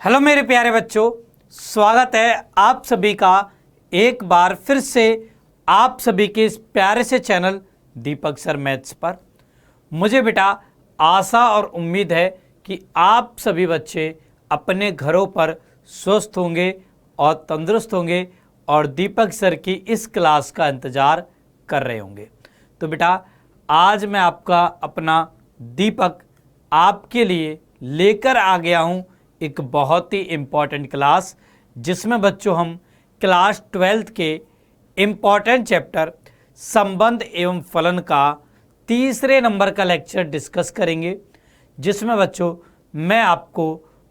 Hello मेरे प्यारे बच्चों, स्वागत है आप सभी का एक बार फिर से आप सभी के इस प्यारे से चैनल दीपक सर मैथ्स पर। मुझे बेटा आशा और उम्मीद है कि आप सभी बच्चे अपने घरों पर स्वस्थ होंगे और तंदुरुस्त होंगे और दीपक सर की इस क्लास का इंतज़ार कर रहे होंगे। तो बेटा आज मैं आपका अपना दीपक आपके लिए लेकर आ गया हूँ एक बहुत ही इम्पॉर्टेंट क्लास, जिसमें बच्चों हम क्लास 12th के इम्पॉर्टेंट चैप्टर संबंध एवं फलन का तीसरे नंबर का लेक्चर डिस्कस करेंगे, जिसमें बच्चों मैं आपको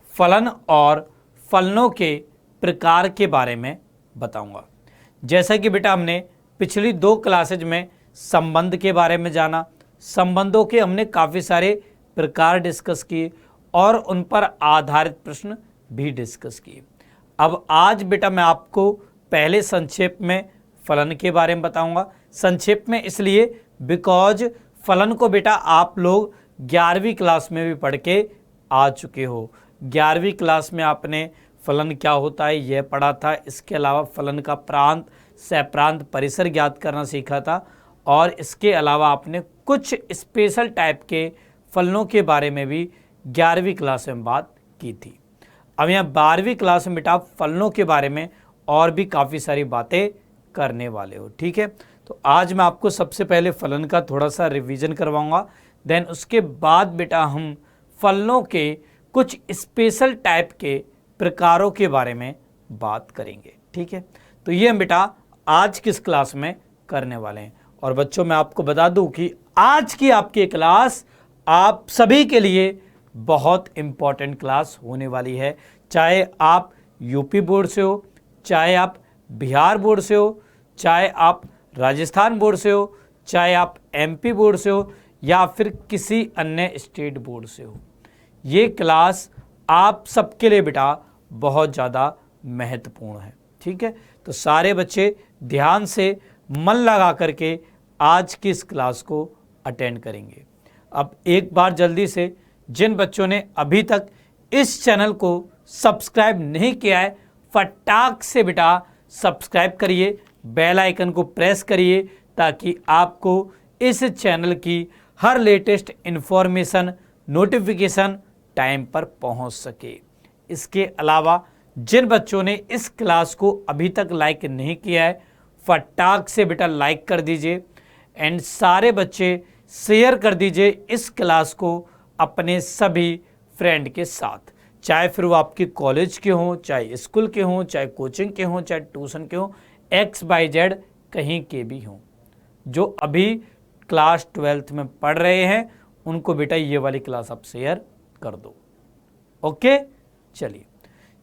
फलन और फलनों के प्रकार के बारे में बताऊंगा। जैसा कि बेटा हमने पिछली 2 क्लासेज में संबंध के बारे में जाना, संबंधों के हमने काफ़ी सारे प्रकार डिस्कस किए और उन पर आधारित प्रश्न भी डिस्कस किए। अब आज बेटा मैं आपको पहले संक्षेप में फलन के बारे में बताऊंगा। संक्षेप में इसलिए बिकॉज फलन को बेटा आप लोग 11वीं क्लास में भी पढ़ के आ चुके हो। 11वीं क्लास में आपने फलन क्या होता है यह पढ़ा था। इसके अलावा फलन का प्रांत सप्रांत परिसर ज्ञात करना सीखा था और इसके अलावा आपने कुछ स्पेशल टाइप के फलनों के बारे में भी 11वीं क्लास में बात की थी। अब यहाँ 12वीं क्लास में बेटा फलनों के बारे में और भी काफ़ी सारी बातें करने वाले हो, ठीक है। तो आज मैं आपको सबसे पहले फलन का थोड़ा सा रिवीजन करवाऊंगा, देन उसके बाद बेटा हम फलनों के कुछ स्पेशल टाइप के प्रकारों के बारे में बात करेंगे, ठीक है। तो ये हम बेटा आज किस क्लास में करने वाले हैं। और बच्चों मैं आपको बता दूं कि आज की आपकी क्लास आप सभी के लिए बहुत इम्पॉर्टेंट क्लास होने वाली है। चाहे आप यूपी बोर्ड से हो, चाहे आप बिहार बोर्ड से हो, चाहे आप राजस्थान बोर्ड से हो, चाहे आप एमपी बोर्ड से हो या फिर किसी अन्य स्टेट बोर्ड से हो, ये क्लास आप सबके लिए बेटा बहुत ज़्यादा महत्वपूर्ण है, ठीक है। तो सारे बच्चे ध्यान से मन लगा करके आज की इस क्लास को अटेंड करेंगे। अब एक बार जल्दी से जिन बच्चों ने अभी तक इस चैनल को सब्सक्राइब नहीं किया है, फटाक से बेटा सब्सक्राइब करिए, बेल आइकन को प्रेस करिए ताकि आपको इस चैनल की हर लेटेस्ट इन्फॉर्मेशन नोटिफिकेशन टाइम पर पहुंच सके। इसके अलावा जिन बच्चों ने इस क्लास को अभी तक लाइक नहीं किया है, फटाक से बेटा लाइक कर दीजिए एंड सारे बच्चे शेयर कर दीजिए इस क्लास को अपने सभी फ्रेंड के साथ, चाहे फिर वो आपके कॉलेज के हों, चाहे स्कूल के हों, चाहे कोचिंग के हों, चाहे ट्यूशन के हों, XYZ कहीं के भी हों। जो अभी क्लास 12th में पढ़ रहे हैं उनको बेटा ये वाली क्लास आप शेयर कर दो। ओके,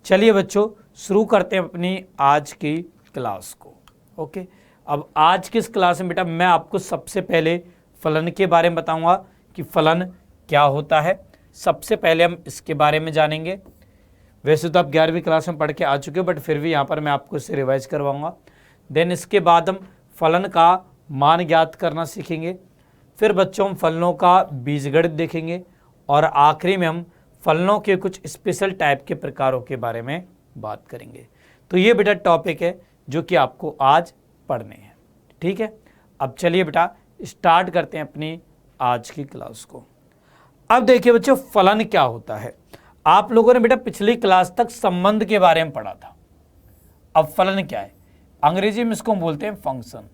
चलिए बच्चों शुरू करते हैं अपनी आज की क्लास को। ओके, अब आज की इस क्लास में बेटा मैं आपको सबसे पहले फलन के बारे में बताऊंगा कि फलन क्या होता है। सबसे पहले हम इसके बारे में जानेंगे। वैसे तो आप 11वीं क्लास में पढ़ के आ चुके हो, बट फिर भी यहाँ पर मैं आपको इसे रिवाइज करवाऊंगा। देन इसके बाद हम फलन का मान ज्ञात करना सीखेंगे। फिर बच्चों हम फलनों का बीजगणित देखेंगे और आखिरी में हम फलनों के कुछ स्पेशल टाइप के प्रकारों के बारे में बात करेंगे। तो ये बेटा टॉपिक है जो कि आपको आज पढ़ने हैं, ठीक है। अब चलिए बेटा स्टार्ट करते हैं अपनी आज की क्लास को। अब देखिए बच्चों फलन क्या होता है। आप लोगों ने बेटा पिछली क्लास तक संबंध के बारे में पढ़ा था। अब फलन क्या है, अंग्रेजी में इसको बोलते हैं फंक्शन।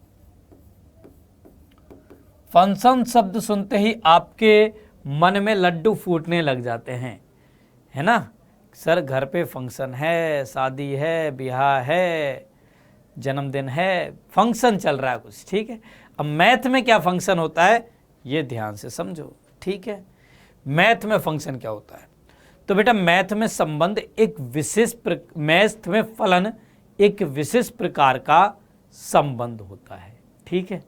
फंक्शन शब्द सुनते ही आपके मन में लड्डू फूटने लग जाते हैं, है ना। सर घर पे फंक्शन है, शादी है, ब्याह है, जन्मदिन है, फंक्शन चल रहा है कुछ, ठीक है। अब मैथ में क्या फंक्शन होता है ये ध्यान से समझो, ठीक है। मैथ में फंक्शन क्या होता है, तो बेटा मैथ में संबंध एक मैथ में फलन एक विशेष प्रकार का संबंध होता है, ठीक है।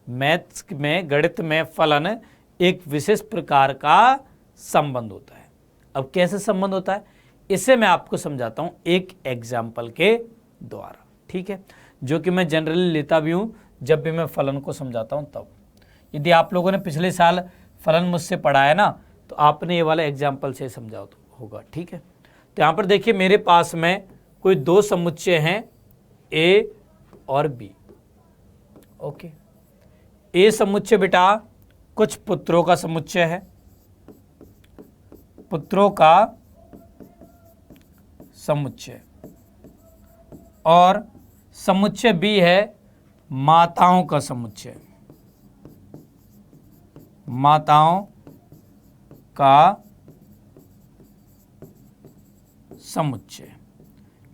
मैथ में गणित में फलन एक विशेष प्रकार का संबंध होता है। अब कैसे संबंध होता है इसे मैं आपको समझाता हूं एक एग्जाम्पल के द्वारा, ठीक है, जो कि मैं जनरली लेता भी हूं जब भी मैं फलन को समझाता हूं तब। यदि आप लोगों ने पिछले साल फलन मुझसे पढ़ा है ना, तो आपने ये वाला एग्जाम्पल से समझा होगा, ठीक है। तो यहां पर देखिए मेरे पास में कोई दो समुच्चय हैं ए और बी। ओके, ए समुच्चय बेटा कुछ पुत्रों का समुच्चय है, पुत्रों का समुच्चय, और समुच्चय बी है माताओं का समुच्चय, माताओं का समुच्चय।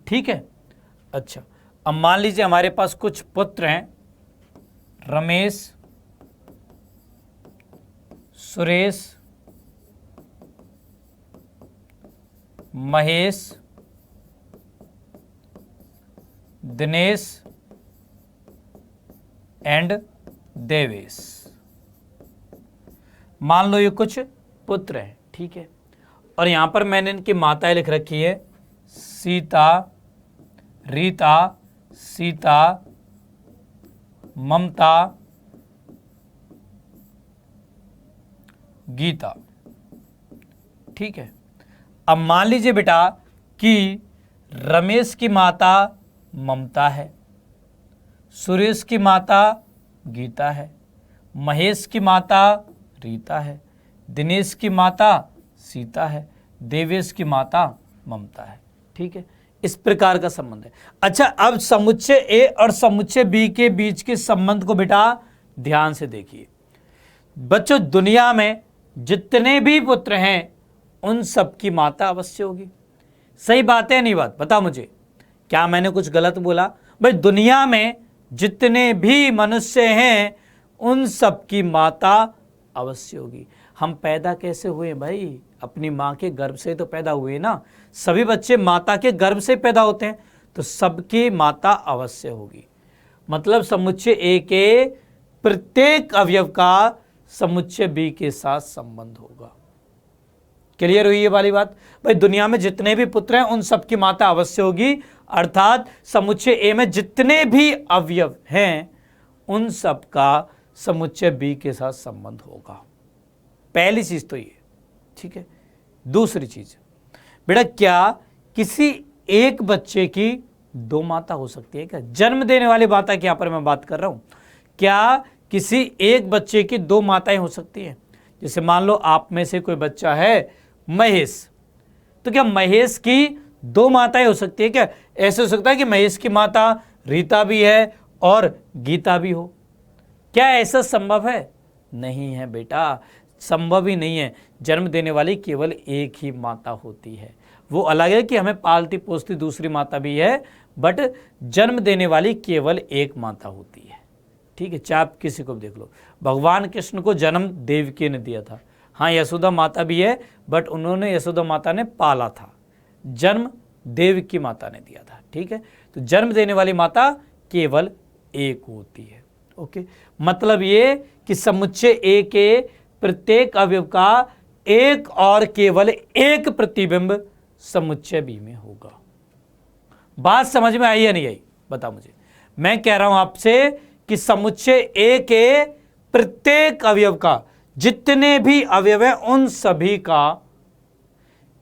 ठीक है। अच्छा, अब मान लीजिए हमारे पास कुछ पुत्र हैं, रमेश, सुरेश, महेश, दिनेश एंड देवेश। मान लो ये कुछ पुत्र हैं। ठीक है, और यहां पर मैंने इनकी माताएं लिख रखी है सीता, रीता, सीता, ममता, गीता। ठीक है, अब मान लीजिए बेटा कि रमेश की माता ममता है, सुरेश की माता गीता है, महेश की माता रीता है, दिनेश की माता सीता है, देवेश की माता ममता है। ठीक है, इस प्रकार का संबंध है। अच्छा, अब समुच्चय ए और समुच्चय बी के बीच के संबंध को बेटा ध्यान से देखिए। बच्चों, दुनिया में जितने भी पुत्र हैं उन सब की माता अवश्य होगी। सही बात है नहीं बात? बता मुझे, क्या मैंने कुछ गलत बोला? भाई, दुनिया में जितने भी मनुष्य हैं उन सब की माता अवश्य होगी। हम पैदा कैसे हुए भाई? अपनी माँ के गर्भ से तो पैदा हुए ना। सभी बच्चे माता के गर्भ से पैदा होते हैं, तो सबकी माता अवश्य होगी। मतलब समुच्चय ए के प्रत्येक अवयव का समुच्चय बी के साथ संबंध होगा। क्लियर हुई ये वाली बात? भाई, दुनिया में जितने भी पुत्र हैं उन सबकी माता अवश्य होगी, अर्थात समुच्चय ए में जितने भी अवयव हैं उन सब का समुच्चय बी के साथ संबंध होगा। पहली चीज तो ये। ठीक है, दूसरी चीज बेटा, क्या किसी एक बच्चे की दो माता हो सकती है क्या? जन्म देने वाली माता की यहां पर मैं बात कर रहा हूं। क्या किसी एक बच्चे की दो माताएं हो सकती हैं? जैसे मान लो आप में से कोई बच्चा है महेश, तो क्या महेश की दो माताएं हो सकती है क्या? ऐसे हो सकता है कि महेश की माता रीता भी है और गीता भी हो। क्या ऐसा संभव है? नहीं है बेटा, संभव ही नहीं है। जन्म देने वाली केवल एक ही माता होती है। वो अलग है कि हमें पालती पोसती दूसरी माता भी है, बट जन्म देने वाली केवल एक माता होती है। ठीक है, चाहे आप किसी को भी देख लो। भगवान कृष्ण को जन्म देवकी ने दिया था। हाँ, यशोदा माता भी है, बट उन्होंने यशोदा माता ने पाला था, जन्म देवकी माता ने दिया था। ठीक है, तो जन्म देने वाली माता केवल एक होती है। ओके, मतलब ये कि समुच्चय ए के प्रत्येक अवयव का एक और केवल एक प्रतिबिंब समुच्चय बी में होगा। बात समझ में आई या नहीं आई? बता मुझे। मैं कह रहा हूं आपसे कि समुच्चय ए के प्रत्येक अवयव का, जितने भी अवयव हैं उन सभी का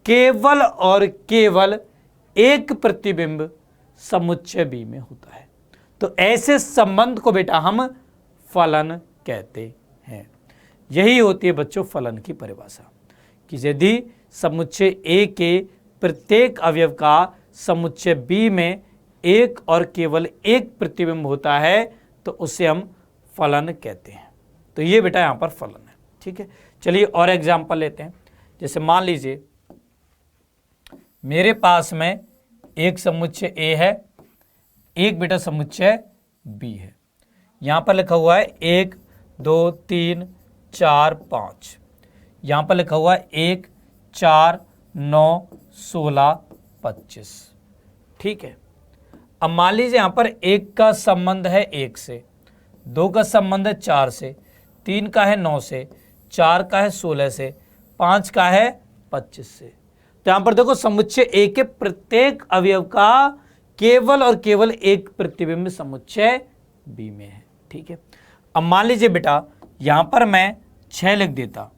केवल और केवल एक प्रतिबिंब समुच्चय बी में होता है। तो ऐसे संबंध को बेटा हम फलन कहते हैं। यही होती है बच्चों फलन की परिभाषा, कि यदि समुच्चय ए के प्रत्येक अवयव का समुच्चय बी में एक और केवल एक प्रतिबिंब होता है तो उसे हम फलन कहते हैं। तो ये बेटा यहां पर फलन है। ठीक है, चलिए और एग्जाम्पल लेते हैं। जैसे मान लीजिए मेरे पास में एक समुच्चय ए है, एक बेटा समुच्चय बी है। यहां पर लिखा हुआ है 1 2 3 4 5। यहां पर लिखा हुआ है 1 4 9 16 25। ठीक है, अब मान लीजिए यहां पर 1 का संबंध है 1 से, 2 का संबंध है 4 से, 3 का है 9 से, 4 का है 16 से, 5 का है 25 से। तो यहां पर देखो समुच्चय ए के प्रत्येक अवयव का केवल और केवल एक प्रतिबिंब समुच्चय बी में है। ठीक है, अब मान लीजिए बेटा यहां पर मैं 6 लिख देता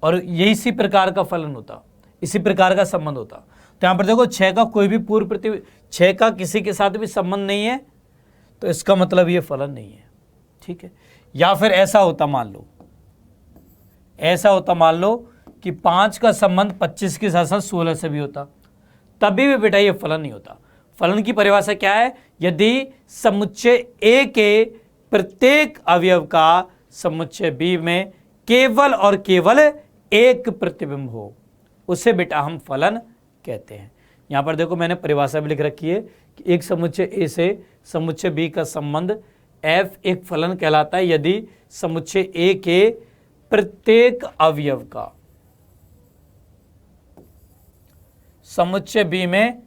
और यही इसी प्रकार का फलन होता, इसी प्रकार का संबंध होता, तो यहाँ पर देखो 6 का कोई भी पूर्व प्रतिबिंब, 6 का किसी के साथ भी संबंध नहीं है, तो इसका मतलब ये फलन नहीं है। ठीक है, या फिर ऐसा होता मान लो कि 5 का संबंध 25 के साथ साथ 16 से भी होता, तभी भी बेटा ये फलन नहीं होता। फलन की परिभाषा क्या है? यदि समुच्चय ए के प्रत्येक अवयव का समुच्चय बी में केवल और केवल एक प्रतिबिंब हो, उसे बेटा हम फलन कहते हैं। यहां पर देखो मैंने परिभाषा भी लिख रखी है कि एक समुच्चय ए से समुच्चय बी का संबंध f एक फलन कहलाता है यदि समुच्चय ए के प्रत्येक अवयव का समुच्चय बी में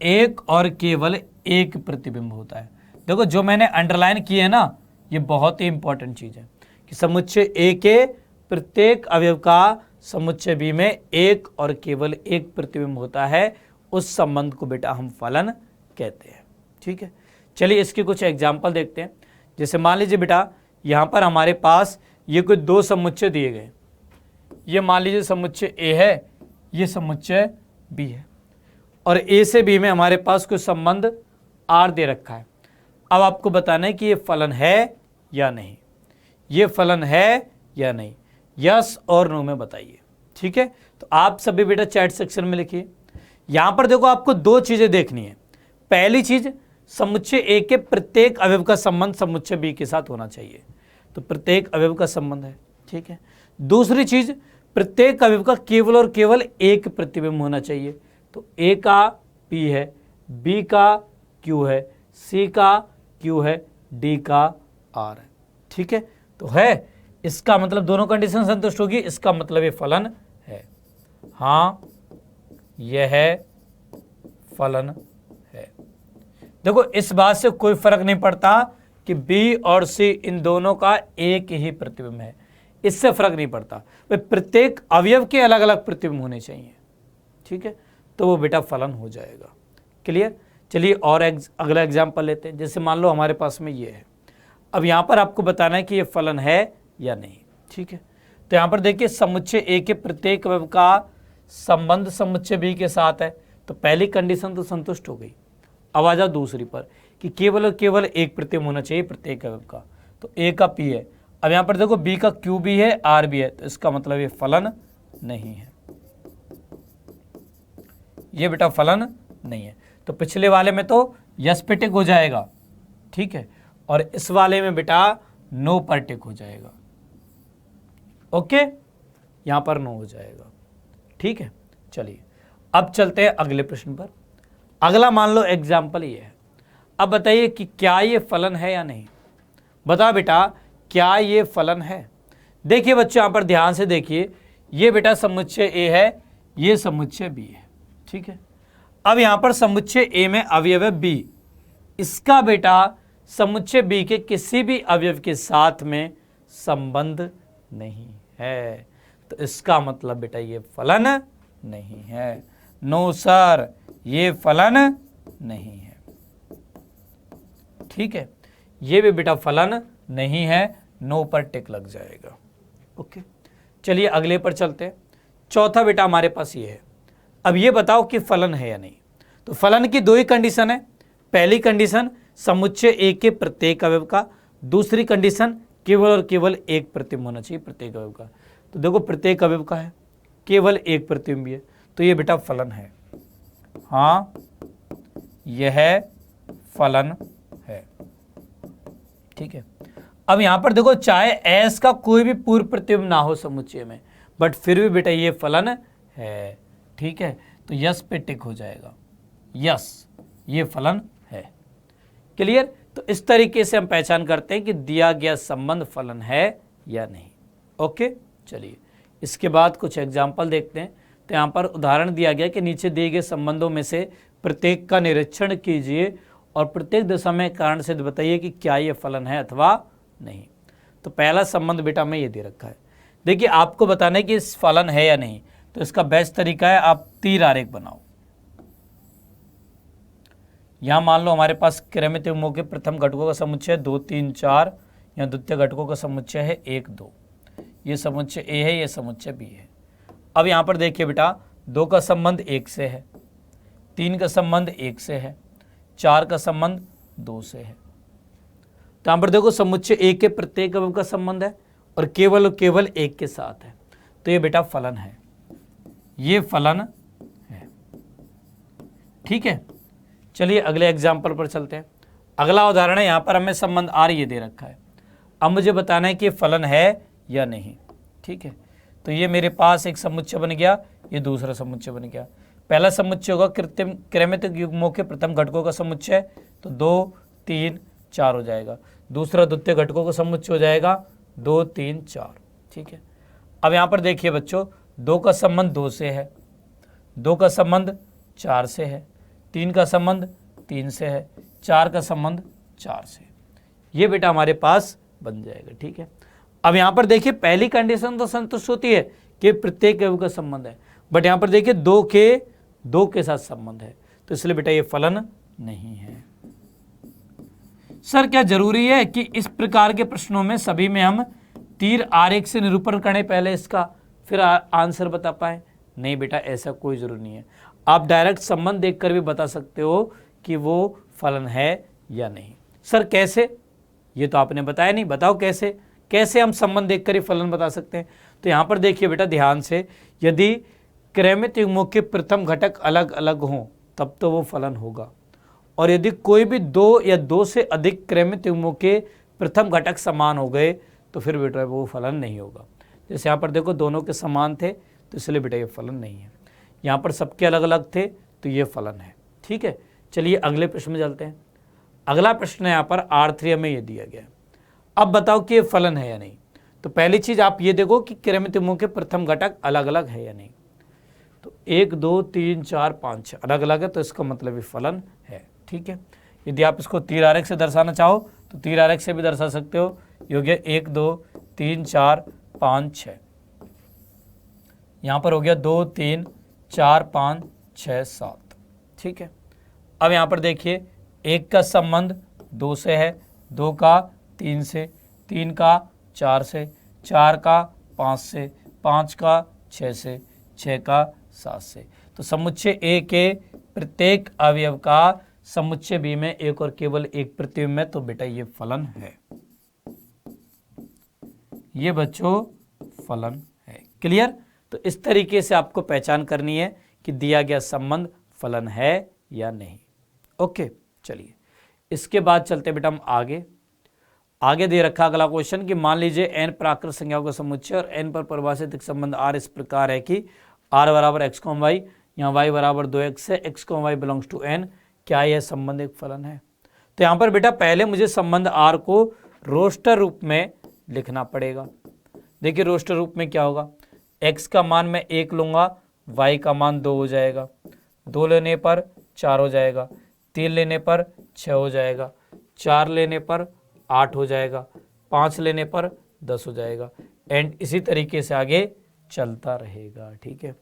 एक और केवल एक प्रतिबिंब होता है। देखो जो मैंने अंडरलाइन की है ना, ये बहुत ही इंपॉर्टेंट चीज है कि समुच्चय ए के प्रत्येक अवयव का समुच्चय बी में एक और केवल एक प्रतिबिंब होता है, उस संबंध को बेटा हम फलन कहते हैं। ठीक है, चलिए इसके कुछ एग्जाम्पल देखते हैं। जैसे मान लीजिए बेटा यहाँ पर हमारे पास ये कोई दो समुच्चय दिए गए, ये मान लीजिए समुच्चय ए है, ये समुच्चय बी है, और ए से बी में हमारे पास कोई संबंध आर दे रखा है। अब आपको बताना है कि ये फलन है या नहीं, ये फलन है या नहीं, यस और नो में बताइए। ठीक है, तो आप सभी बेटा चैट सेक्शन में लिखिए। यहां पर देखो आपको दो चीजें देखनी है। पहली चीज, समुच्चय ए के प्रत्येक अवयव का संबंध समुच्चय बी के साथ होना चाहिए, तो प्रत्येक अवयव का संबंध है। ठीक है, दूसरी चीज, प्रत्येक अवयव का केवल और केवल एक प्रतिबिंब होना चाहिए, तो ए का पी है, बी का क्यू है, सी का क्यू है, डी का आर है। ठीक है, तो है, इसका मतलब दोनों कंडीशन संतुष्ट होगी, इसका मतलब ये फलन है। हाँ, यह है फलन है। देखो इस बात से कोई फर्क नहीं पड़ता कि बी और सी इन दोनों का एक ही प्रतिबिंब है, इससे फर्क नहीं पड़ता, वे प्रत्येक अवयव के अलग अलग प्रतिबिंब होने चाहिए। ठीक है, तो वो बेटा फलन हो जाएगा। क्लियर? चलिए और अगला एग्जाम्पल लेते हैं। जैसे मान लो हमारे पास में ये है, अब यहाँ पर आपको बताना है कि ये फलन है या नहीं। ठीक है, तो यहाँ पर देखिए समुच्चय ए के प्रत्येक अवयव का संबंध समुच्चय बी के साथ है, तो पहली कंडीशन तो संतुष्ट हो गई। अब आ जाओ दूसरी पर कि केवल और केवल एक प्रतिबिंब होना चाहिए प्रत्येक अवयव का, तो ए का पी है। अब यहाँ पर देखो बी का क्यू भी है, आर भी है, तो इसका मतलब ये फलन नहीं है, ये बेटा फलन नहीं है। तो पिछले वाले में तो यस पे टिक हो जाएगा, ठीक है, और इस वाले में बेटा नो पर टिक हो जाएगा। ओके, यहां पर नो हो जाएगा। ठीक है, चलिए अब चलते हैं अगले प्रश्न पर। अगला मान लो एग्जाम्पल ये है। अब बताइए कि क्या ये फलन है या नहीं। बताओ बेटा, क्या ये फलन है? देखिए बच्चों, यहां पर ध्यान से देखिए, ये बेटा समुच्चय ए है, ये समुच्चय बी है। ठीक है, अब यहां पर समुच्चय ए में अवयव है बी, इसका बेटा समुच्चय बी के किसी भी अवयव के साथ में संबंध नहीं है, तो इसका मतलब बेटा ये फलन नहीं है। नो सर, ये फलन नहीं है। ठीक है, ये भी बेटा फलन नहीं है, नो पर टिक लग जाएगा। ओके, चलिए अगले पर चलते हैं। चौथा बेटा हमारे पास ये है। अब ये बताओ कि फलन है या नहीं। तो फलन की दो ही कंडीशन है। पहली कंडीशन समुच्चय ए के प्रत्येक अवयव का, दूसरी कंडीशन केवल और केवल एक प्रतिबिंब होना चाहिए प्रत्येक अवयव का। तो देखो प्रत्येक अवयव का है, केवल एक प्रतिबिंब है, तो ये बेटा फलन है। हाँ, यह फलन है। ठीक है, अब यहां पर देखो चाहे एस का कोई भी पूर्व प्रतिबिंब ना हो समुच्चय में, बट फिर भी बेटा ये फलन है। ठीक है, तो यस पे टिक हो जाएगा, यस ये फलन है। क्लियर? तो इस तरीके से हम पहचान करते हैं कि दिया गया संबंध फलन है या नहीं। ओके, चलिए इसके बाद कुछ एग्जाम्पल देखते हैं। तो यहाँ पर उदाहरण दिया गया कि नीचे दिए गए संबंधों में से प्रत्येक का निरीक्षण कीजिए और प्रत्येक दशा में कारण से बताइए कि क्या ये फलन है अथवा नहीं। तो पहला संबंध बेटा में ये दे रखा है। देखिए आपको बताना है कि इस फलन है या नहीं, तो इसका बेस्ट तरीका है आप तीर आरेख बनाओ। यहां मान लो हमारे पास क्रमित युग्मों के प्रथम घटकों का समुच्चय 2 3 4, यहाँ द्वितीय घटकों का समुच्चय है 1 2। ये समुच्चय ए है, ये समुच्चय बी है। अब यहाँ पर देखिए बेटा 2 का संबंध 1 से है, 3 का संबंध 1 से है, 4 का संबंध 2 से है। तो यहाँ पर देखो समुच्चय एक के प्रत्येक अवयव का संबंध है और केवल एक के साथ है, तो ये बेटा फलन है, ये फलन है। ठीक है, चलिए अगले एग्जाम्पल पर चलते हैं। अगला उदाहरण है, यहाँ पर हमें संबंध आर ये दे रखा है, अब मुझे बताना है कि फलन है या नहीं। ठीक है, तो ये मेरे पास एक समुच्चय बन गया, ये दूसरा समुच्चय बन गया। पहला समुच्चय होगा क्रमिक युग्मों के प्रथम घटकों का समुच्चय, तो 2 3 4 हो जाएगा। दूसरा द्वितीय घटकों का समुच्चय हो जाएगा 2 3 4। ठीक है, अब यहाँ पर देखिए बच्चों, 2 का संबंध 2 से है, 2 का संबंध 4 से है, 3 का संबंध 3 से है, 4 का संबंध 4 से। ये बेटा हमारे पास बन जाएगा। ठीक है, अब यहाँ पर देखिए पहली कंडीशन तो संतुष्ट होती है कि प्रत्येक अवयव का संबंध है, बट यहाँ पर देखिए 2 के साथ संबंध है, तो इसलिए बेटा ये फलन नहीं है। सर क्या जरूरी है कि इस प्रकार के प्रश्नों में सभी में हम तीर आरेख से निरूपण करें पहले इसका, फिर आंसर बता पाए? नहीं बेटा, ऐसा कोई जरूरी नहीं है। आप डायरेक्ट संबंध देखकर भी बता सकते हो कि वो फलन है या नहीं। सर कैसे? ये तो आपने बताया नहीं, बताओ कैसे हम संबंध देखकर ही फलन बता सकते हैं। तो यहाँ पर देखिए बेटा ध्यान से, यदि क्रमिक युग्मों के प्रथम घटक अलग अलग हों तब तो वो फलन होगा, और यदि कोई भी 2 या 2 से अधिक क्रमिक युग्मों के प्रथम घटक समान हो गए तो फिर बेटा वो फलन नहीं होगा। जैसे यहाँ पर देखो दोनों के समान थे तो इसलिए बेटा ये फलन नहीं है, यहाँ पर सबके अलग अलग थे तो ये फलन है। ठीक है, चलिए अगले प्रश्न में चलते हैं। अगला प्रश्न है यहाँ पर R3 में ये दिया गया है, अब बताओ कि ये फलन है या नहीं। तो पहली चीज आप ये देखो कि क्रमिक युग्मों के प्रथम घटक अलग अलग है या नहीं। तो 1 2 3 4 5 6 अलग अलग है, तो इसका मतलब ये फलन है। ठीक है, यदि आप इसको तीर आरेख से दर्शाना चाहो तो तीर आरेख से भी दर्शा सकते हो। ये हो गया 1 2 3 4 5 6, यहाँ पर हो गया 2 3 4 5 6 7। ठीक है, अब यहाँ पर देखिए 1 का संबंध 2 से है, 2 का 3 से, 3 का 4 से, 4 का 5 से, 5 का 6 से, 6 का 7 से। तो समुच्चय ए के प्रत्येक अवयव का समुच्चय बी में एक और केवल एक प्रतिबिंब है, तो बेटा ये फलन है, ये बच्चों फलन है। क्लियर? तो इस तरीके से आपको पहचान करनी है कि दिया गया संबंध फलन है या नहीं। ओके, चलिए इसके बाद चलते बेटा हम आगे दे रखा अगला क्वेश्चन कि मान लीजिए n प्राकृत संख्याओं का समुच्चय और n पर परिभाषित एक संबंध r इस प्रकार है कि r बराबर x, y, यहाँ y बराबर 2x है, x, y belongs to n। क्या यह संबंध एक फलन है? तो यहाँ पर बेटा पहले मुझे संबंध r को रोस्टर रूप में लिखना पड़ेगा। देखिए रोस्टर रूप में क्या होगा, x का मान मैं 1 लूंगा, y का मान 2 हो जाएगा, 2 लेने पर 4 हो जाएगा, 3 लेने पर 6 हो जाएगा, 4 लेने पर 8 हो जाएगा, 5 लेने पर 10 हो जाएगा, एंड इसी तरीके से आगे चलता रहेगा। ठीक है,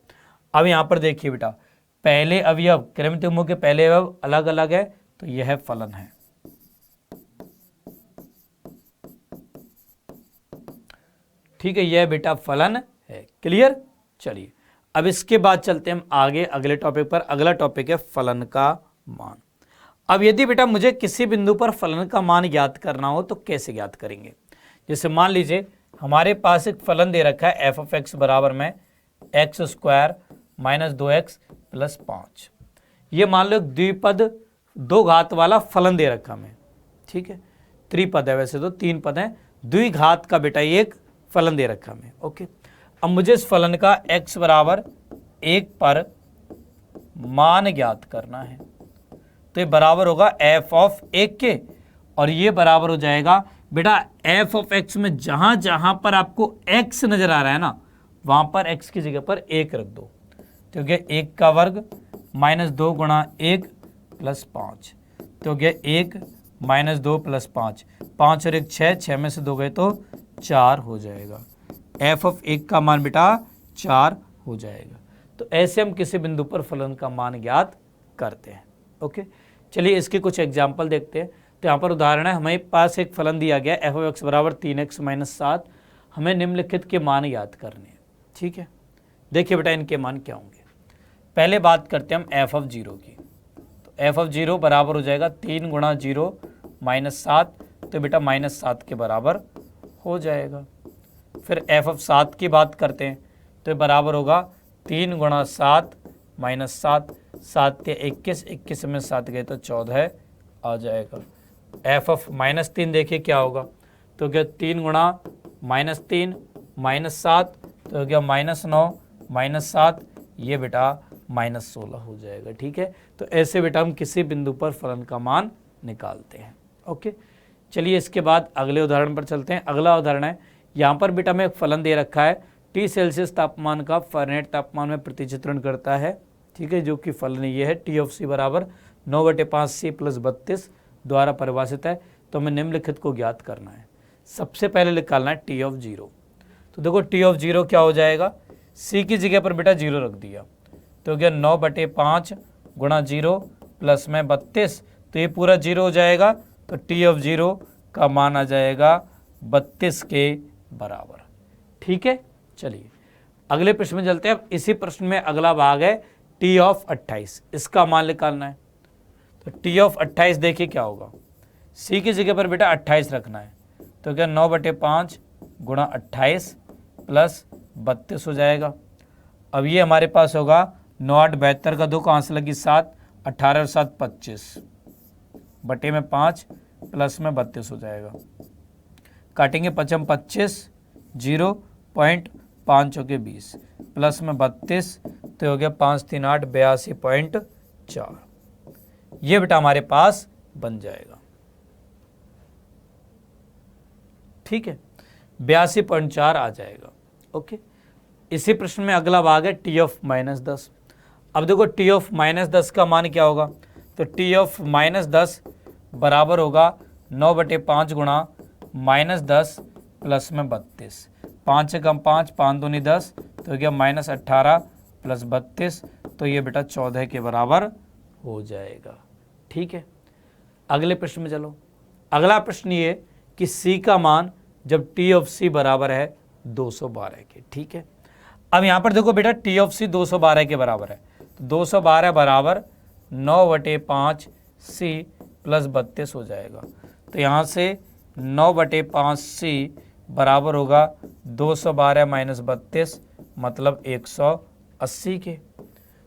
अब यहाँ पर देखिए बेटा पहले अवयव क्रमिक युग्मों के पहले अवयव अलग अलग है, तो यह फलन है। ठीक है, यह बेटा फलन है। क्लियर? चलिए अब इसके बाद चलते हैं हम आगे अगले टॉपिक पर। अगला टॉपिक है फलन का मान। अब यदि बेटा मुझे किसी बिंदु पर फलन का मान ज्ञात करना हो तो कैसे ज्ञात करेंगे? जैसे मान लीजिए हमारे पास एक फलन दे रखा है f(x) बराबर में x² - 2x + 5। ये मान लो द्विपद 2 घात वाला फलन दे रखा हमें। ठीक है, त्रिपद है, वैसे तो 3 पद हैं, द्विघात का बेटा ये एक फलन दे रखा हमें। ओके, अब मुझे इस फलन का x बराबर 1 पर मान ज्ञात करना है, तो ये बराबर होगा f(1) के, और ये बराबर हो जाएगा बेटा f(x) में जहां जहां पर आपको x नजर आ रहा है ना, वहां पर x की जगह पर 1 रख दो, तो गया 1 का वर्ग -2 गुणा 1 + 5, तो गया 1 - 2 + 5, 5 और 1 6, 6 में से 2 गए तो 4 हो जाएगा। f(1) का मान बेटा 4 हो जाएगा। तो ऐसे हम किसी बिंदु पर फलन का मान ज्ञात करते हैं। ओके, चलिए इसके कुछ एग्जाम्पल देखते हैं। तो यहाँ पर उदाहरण है, हमारे पास एक फलन दिया गया f(x) बराबर 3x - 7। हमें निम्नलिखित के मान याद करने हैं। ठीक है, देखिए बेटा इनके मान क्या होंगे। पहले बात करते हैं हम f(0) की। एफ ऑफ 0 बराबर हो जाएगा 3 गुणा 0 -7, तो बेटा -7 के बराबर हो जाएगा। फिर एफ ऑफ 7 की बात करते हैं तो बराबर होगा 3 गुणा 7 -7, 7 के 21, 21 में 7 गए तो 14 आ जाएगा। एफ ऑफ -3 देखिए क्या होगा, तो क्या 3 गुणा -3 -7, तो क्या -9 -7, ये बेटा -16 हो जाएगा। ठीक है, तो ऐसे बेटा हम किसी बिंदु पर फलन का मान निकालते हैं। ओके, चलिए इसके बाद अगले उदाहरण पर चलते हैं। अगला उदाहरण है, यहाँ पर बेटा में एक फलन दे रखा है, T सेल्सियस तापमान का फ़ारेनहाइट तापमान में प्रतिचित्रण करता है। ठीक है, जो कि फलन ये है T ऑफ C बराबर 9/5C + 32 द्वारा परिभाषित है। तो हमें निम्नलिखित को ज्ञात करना है। सबसे पहले निकालना है T ऑफ 0। तो देखो T ऑफ 0 क्या हो जाएगा, C की जगह पर बेटा 0 रख दिया, तो क्या 9/5 गुणा 0 प्लस में 32, तो ये पूरा 0 हो जाएगा। तो T ऑफ 0 का मान आ जाएगा 32 के बराबर। ठीक है, चलिए अगले प्रश्न में चलते हैं। अब इसी प्रश्न में अगला भाग है T ऑफ 28, इसका मान निकालना है। तो T ऑफ 28 देखिए क्या होगा, C की जगह पर बेटा 28 रखना है, तो क्या 9/5 गुणा 28 प्लस 32 हो जाएगा। अब ये हमारे पास होगा 9 8 72 का 2 कहाँ से लगी 7, 18 और 7 25 बटे में 5 प्लस में 32 हो जाएगा। काटेंगे 5 25, 0.5 चौके 20 प्लस में 32, तो हो गया 5 3 8 82.4। ये बेटा हमारे पास बन जाएगा। ठीक है, 82.4 आ जाएगा। ओके, इसी प्रश्न में अगला भाग है T ऑफ -10। अब देखो T ऑफ -10 का मान क्या होगा, तो T ऑफ -10 बराबर होगा 9/5 गुणा -10 प्लस में 32, 5 से कम 5, 5 दूनी 10, तो क्या -18 प्लस 32, तो ये बेटा 14 के बराबर हो जाएगा। ठीक है, अगले प्रश्न में चलो। अगला प्रश्न ये कि C का मान जब T ऑफ C बराबर है 212 के। ठीक है, अब यहाँ पर देखो बेटा T ऑफ C 212 के बराबर है, तो 212 बराबर 9/5 C प्लस 32 हो जाएगा। तो यहाँ से 9/5 C बराबर होगा 212 माइनस 32 मतलब 180 के।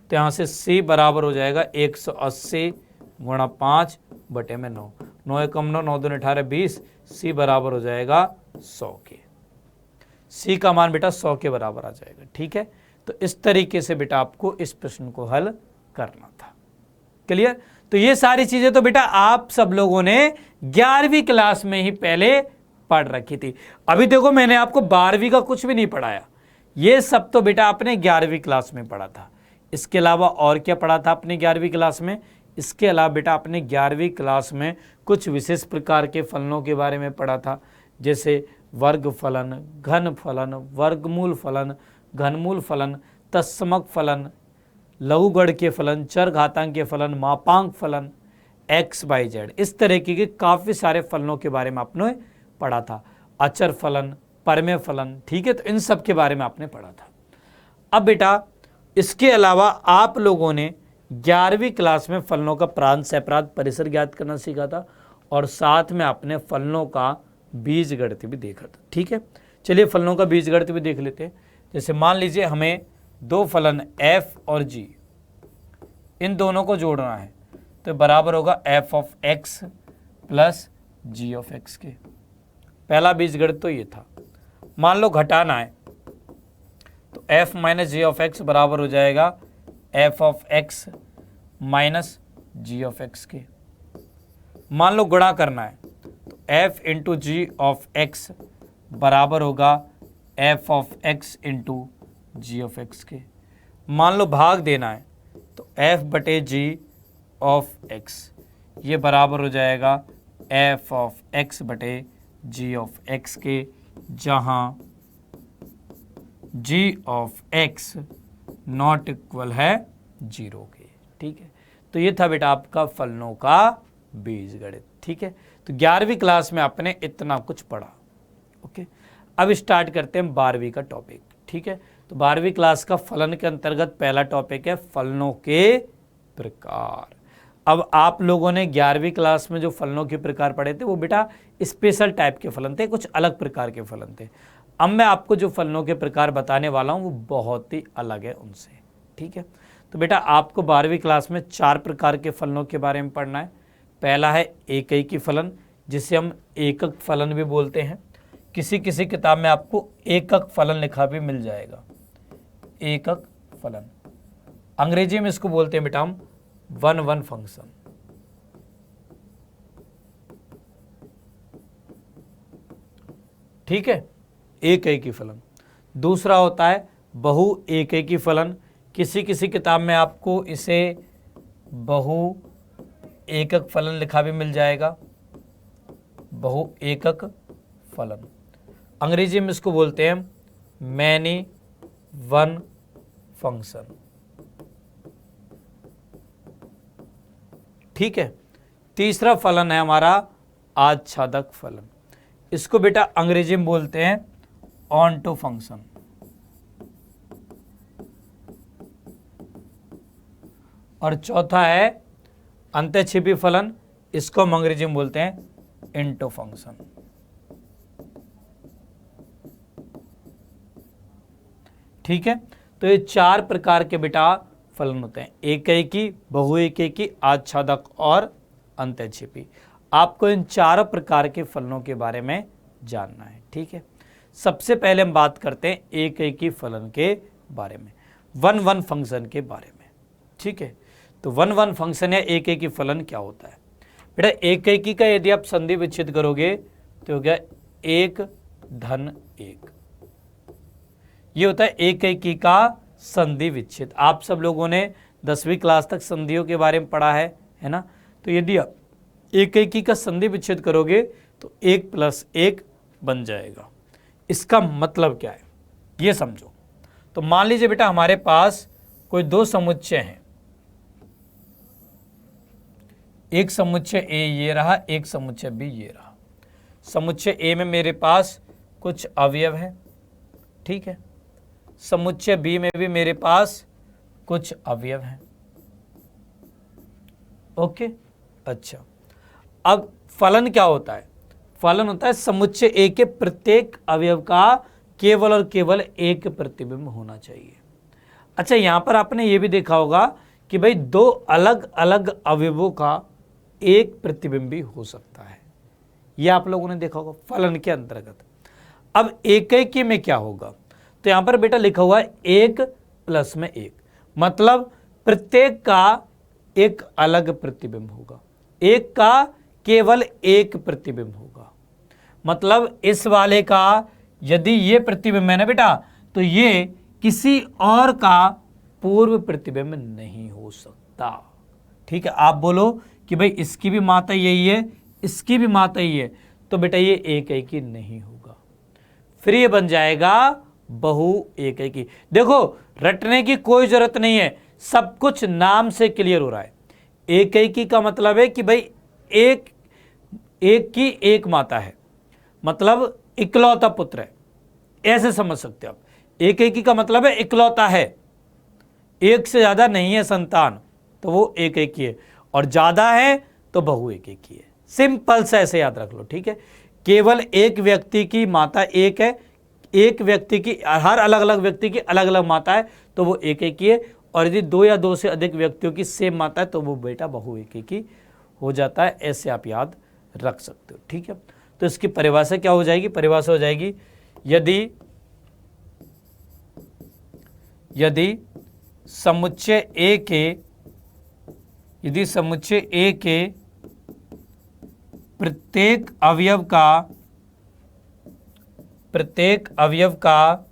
तो यहाँ से C बराबर हो जाएगा 180 गुणा 5 बटे में 9, 9 एकम 9, 9 दूनी 18 20, C बराबर हो जाएगा 100 के। C का मान बेटा 100 के बराबर आ जाएगा। ठीक है, तो इस तरीके से बेटा आपको इस प्रश्न को हल करना था। क्लियर? तो ये सारी चीजें तो बेटा आप सब लोगों ने 11वीं क्लास में ही पहले पढ़ रखी थी। अभी देखो मैंने आपको 12वीं का कुछ भी नहीं पढ़ाया, ये सब तो बेटा आपने 11वीं क्लास में पढ़ा था। इसके अलावा और क्या पढ़ा था आपने 11वीं क्लास में? इसके अलावा बेटा आपने 11वीं क्लास में कुछ विशेष प्रकार के फलनों के बारे में पढ़ा था, जैसे वर्ग फलन, घन फलन, वर्गमूल फलन, घनमूल फलन, तत्समक फलन, लघुगण के फलन, चर घातांक के फलन, मापांक फलन, एक्स वाई जेड, इस तरीके के काफ़ी सारे फलनों के बारे में आपने पढ़ा था। अचर फलन, परमेय फलन, ठीक है, तो इन सब के बारे में आपने पढ़ा था। अब बेटा इसके अलावा आप लोगों ने 11वीं क्लास में फलनों का प्रांत सहप्रांत परिसर ज्ञात करना सीखा था और साथ में आपने फलनों का बीजगणित भी देखा था। ठीक है, चलिए फलनों का बीजगणित भी देख लेते हैं। जैसे मान लीजिए हमें दो फलन f और g, इन दोनों को जोड़ना है, तो बराबर होगा f of x plus g of x के। पहला बीजगणित तो ये था। मान लो घटाना है, तो f minus g of x बराबर हो जाएगा f of x minus g of x के। मान लो गुणा करना है, तो f into g of x बराबर होगा f of x into g of x के। मान लो भाग देना है, तो f बटे जी ऑफ एक्स, ये बराबर हो जाएगा f ऑफ x बटे जी ऑफ एक्स के, जहाँ g of x not equal है 0 के। ठीक है, तो ये था बेटा आपका फलनों का बीजगणित। ठीक है, तो 11वीं क्लास में आपने इतना कुछ पढ़ा। ओके, अब स्टार्ट करते हैं 12वीं का टॉपिक। ठीक है, तो 12वीं क्लास का फलन के अंतर्गत पहला टॉपिक है फलनों के प्रकार। अब आप लोगों ने 11वीं क्लास में जो फलनों के प्रकार पढ़े थे वो बेटा स्पेशल टाइप के फलन थे, कुछ अलग प्रकार के फलन थे। अब मैं आपको जो फलनों के प्रकार बताने वाला हूँ वो बहुत ही अलग है उनसे, ठीक है। तो बेटा आपको 12वीं क्लास में 4 प्रकार के फलनों के बारे में पढ़ना है। पहला है एकैकी फलन, जिसे हम एकक फलन भी बोलते हैं। किसी किसी किताब में आपको एकक फलन लिखा भी मिल जाएगा, एकक फलन। अंग्रेजी में इसको बोलते हैं बेटा हम वन वन फंक्शन। ठीक है, एकैकी फलन। दूसरा होता है बहु एकैकी फलन। किसी किसी किताब में आपको इसे बहु एकक फलन लिखा भी मिल जाएगा, बहु एकक फलन। अंग्रेजी में इसको बोलते हैं मैनी वन फंक्शन। ठीक है। तीसरा फलन है हमारा आच्छादक फलन। इसको बेटा अंग्रेजी में बोलते हैं ऑन्टो फंक्शन। और चौथा है अंतःक्षेपी फलन। इसको हम अंग्रेजी में बोलते हैं इंटो फंक्शन। ठीक है, तो ये 4 प्रकार के बेटा फलन होते हैं, एकैकी, बहुएकैकी, आच्छादक और अंतःक्षेपी। आपको इन 4 प्रकार के फलनों के बारे में जानना है। ठीक है, सबसे पहले हम बात करते हैं एकैकी फलन के बारे में, वन वन फंक्शन के बारे में। ठीक है, तो वन वन फंक्शन या एकैकी फलन क्या होता है बेटा? एकैकी का यदि आप संधि विच्छेद करोगे तो हो गया 1 धन 1। ये होता है एकैकी का संधि विच्छेद। आप सब लोगों ने 10वीं क्लास तक संधियों के बारे में पढ़ा है ना? तो यदि आप एकैकी का संधि विच्छेद करोगे तो 1 + 1 बन जाएगा। इसका मतलब क्या है ये समझो। तो मान लीजिए बेटा हमारे पास कोई 2 समुच्चय हैं, एक समुच्चय ए ये रहा, एक समुच्चय बी ये रहा। समुच्चय ए में मेरे पास कुछ अवयव है, ठीक है। समुच्चय बी में भी मेरे पास कुछ अवयव हैं। ओके, अच्छा। अब फलन क्या होता है? फलन होता है समुच्चय ए के प्रत्येक अवयव का केवल और केवल एक प्रतिबिंब होना चाहिए। अच्छा, यहां पर आपने ये भी देखा होगा कि भाई 2 अलग अलग अवयवों का एक प्रतिबिंबी हो सकता है। यह आप लोगों ने देखा होगा फलन के अंतर्गत। अब एकैकी में क्या होगा? तो यहां पर बेटा लिखा हुआ है 1 + 1, मतलब प्रत्येक का एक अलग प्रतिबिंब होगा, एक का केवल एक प्रतिबिंब होगा। मतलब इस वाले का यदि ये प्रतिबिंब है ना बेटा, तो ये किसी और का पूर्व प्रतिबिंब नहीं हो सकता। ठीक है, आप बोलो कि भाई इसकी भी मात्रा यही है, इसकी भी मात्रा यही है, तो बेटा ये एकैकी नहीं होगा, फिर ये बन जाएगा बहु एकैकी। देखो रटने की कोई जरूरत नहीं है, सब कुछ नाम से क्लियर हो रहा है। एकैकी का मतलब है कि भाई एक की एक माता है, मतलब इकलौता पुत्र है, ऐसे समझ सकते हो आप। एकैकी का मतलब है इकलौता है, एक से ज्यादा नहीं है संतान, तो वो एकैकी है, और ज्यादा है तो बहु एकैकी है। सिंपल सा ऐसे याद रख लो। ठीक है, केवल एक व्यक्ति की माता एक है, एक व्यक्ति की, हर अलग अलग व्यक्ति की अलग अलग माता है तो वो एकैकी है, और यदि 2 या 2 से अधिक व्यक्तियों की सेम माता है तो वो बेटा बहु एकैकी हो जाता है। ऐसे आप याद रख सकते हो। ठीक है, तो इसकी परिभाषा क्या हो जाएगी? परिभाषा हो जाएगी यदि समुच्चय ए के प्रत्येक अवयव का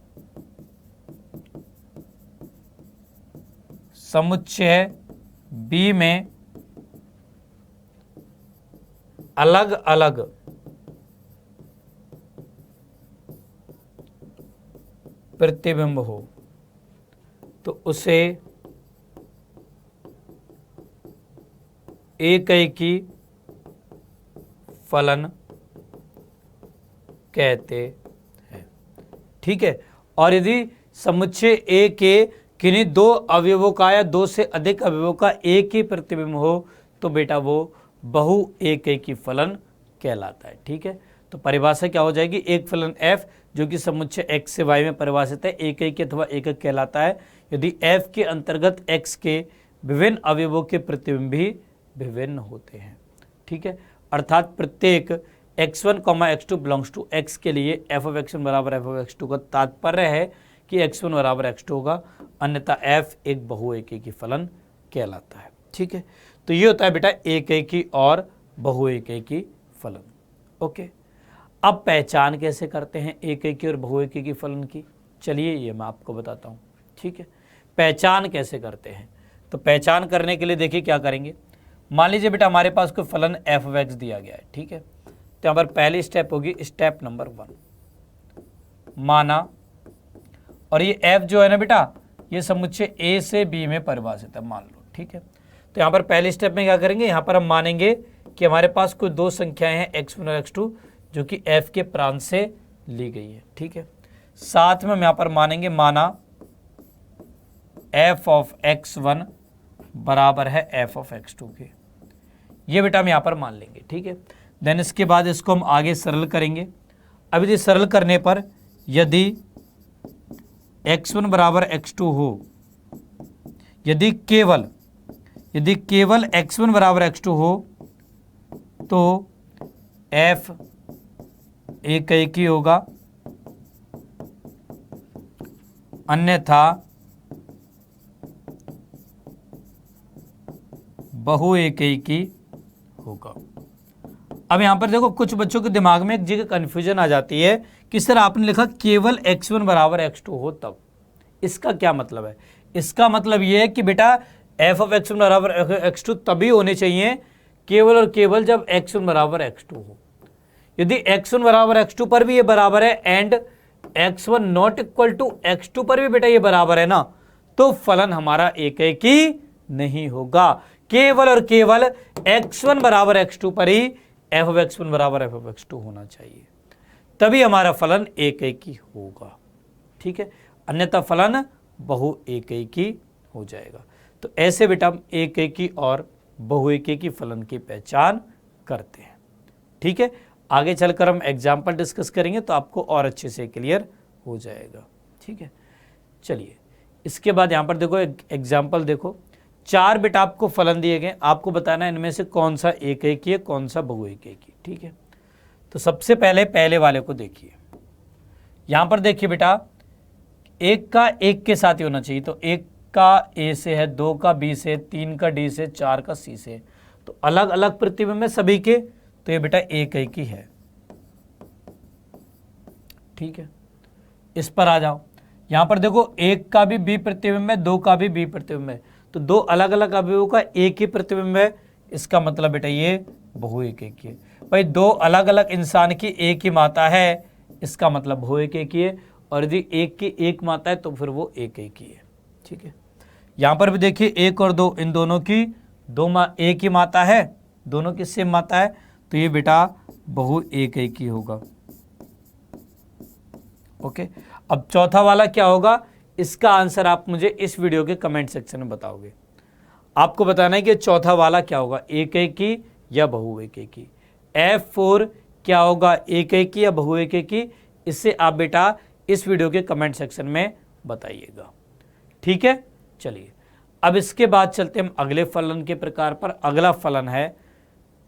समुच्चय बी में अलग अलग प्रतिबिंब हो तो उसे एकैकी फलन कहते हैं। ठीक है, और यदि समुच्चय ए के किन्हीं 2 अवयवों का या 2 से अधिक अवयवों का एक ही प्रतिबिंब हो तो बेटा वो बहु एकैकी फलन कहलाता है। ठीक है, तो परिभाषा क्या हो जाएगी, एक फलन f जो कि समुच्चय x से y में परिभाषित है एकैकी अथवा एकक कहलाता है यदि f के अंतर्गत x के विभिन्न अवयवों के प्रतिबिंब भी विभिन्न होते हैं। ठीक है, अर्थात प्रत्येक x1, x2 belongs to x के लिए f(x1) बराबर f(x2) का तात्पर्य है कि x1 बराबर x2 होगा, अन्यथा f एक बहु एकैकी फलन कहलाता है। ठीक है, तो ये होता है बेटा एकैकी और बहु एकैकी फलन। ओके, अब पहचान कैसे करते हैं एकैकी और बहु एकैकी फलन की, चलिए ये मैं आपको बताता हूँ। ठीक है, पहचान कैसे करते हैं, तो पहचान करने के लिए देखिए क्या करेंगे। मान लीजिए बेटा हमारे पास कोई फलन f(x) दिया गया है। ठीक है, तो यहाँ पर पहली स्टेप होगी स्टेप नंबर 1, माना, और ये f जो है ना बेटा ये समुच्चय a से b में परिभाषित है, मान लो। ठीक है, तो यहाँ पर पहले स्टेप में क्या करेंगे, यहाँ पर हम मानेंगे कि हमारे पास कोई दो संख्याएं हैं x1 और x2 जो कि f के प्रांत से ली गई है। ठीक है, साथ में हम यहाँ पर मानेंगे, माना f(x1) बराबर है f(x2) के, ये बेटा हम यहाँ पर मान लेंगे। ठीक है, देन इसके बाद इसको हम आगे सरल करेंगे। अब यदि सरल करने पर यदि x1 बराबर x2 हो, यदि केवल x1 बराबर x2 हो तो f एकैकी होगा, अन्यथा बहु एकैकी होगा। अब यहां पर देखो कुछ बच्चों के दिमाग में एक जगह कंफ्यूजन आ जाती है कि सर आपने लिखा केवल x1 बराबर x2 हो तब, इसका क्या मतलब है। इसका मतलब यह है कि बेटा f(x1) बराबर x2 तभी होने चाहिए केवल और केवल जब x1 बराबर x2 हो। यदि x1 बराबर x2 पर भी ये बराबर है and x1 not equal to x2 पर भी बेटा ये बराबर है ना, तो फलन हमारा एकैकी नहीं होगा। केवल और केवल x1 बराबर x2 पर ही f(x1) बराबर f(x2) होना चाहिए, तभी हमारा फलन एकैकी होगा। ठीक है, अन्यथा फलन बहु एकैकी हो जाएगा। तो ऐसे बेटा हम एकैकी और बहु एकैकी फलन की पहचान करते हैं। ठीक है, आगे चलकर हम एग्जाम्पल डिस्कस करेंगे तो आपको और अच्छे से क्लियर हो जाएगा। ठीक है, चलिए इसके बाद यहाँ पर देखो एग्जाम्पल देखो, 4 बेटा आपको फलन दिए गए, आपको बताना है इनमें से कौन सा एकैकी है कौन सा बहु एकैकी। ठीक है, तो सबसे पहले वाले को देखिए। यहाँ पर देखिए बेटा एक का एक के साथ ही होना चाहिए, तो एक का ए से है, 2 का बी से, 3 का डी से, 4 का सी से, तो अलग अलग प्रतिबिंब है सभी के, तो ये बेटा एकैकी है। ठीक है, इस पर आ जाओ। यहां पर देखो एक का भी बी प्रतिबिंब है, 2 का भी बी प्रतिबिंब है, तो 2 अलग अलग अवयवों का एक ही प्रतिबिंब है, इसका मतलब बेटा ये बहु एकैकी है। भाई 2 अलग अलग इंसान की एक ही माता है, इसका मतलब बहु एकैकी है, और यदि एक की एक माता है तो फिर वो एकैकी है। ठीक है, यहां पर भी देखिए 1 और 2 इन दोनों की एक ही माता है, दोनों की सेम माता है, तो ये बेटा बहु एकैकी होगा। ओके, अब चौथा वाला क्या होगा, इसका आंसर आप मुझे इस वीडियो के कमेंट सेक्शन में बताओगे। आपको बताना है कि चौथा वाला क्या होगा, एकैकी या बहु एकैकी। F4 क्या होगा, एकैकी या बहु एकैकी, इससे आप बेटा इस वीडियो के कमेंट सेक्शन में बताइएगा। ठीक है, चलिए अब इसके बाद चलते हम अगले फलन के प्रकार पर। अगला फलन है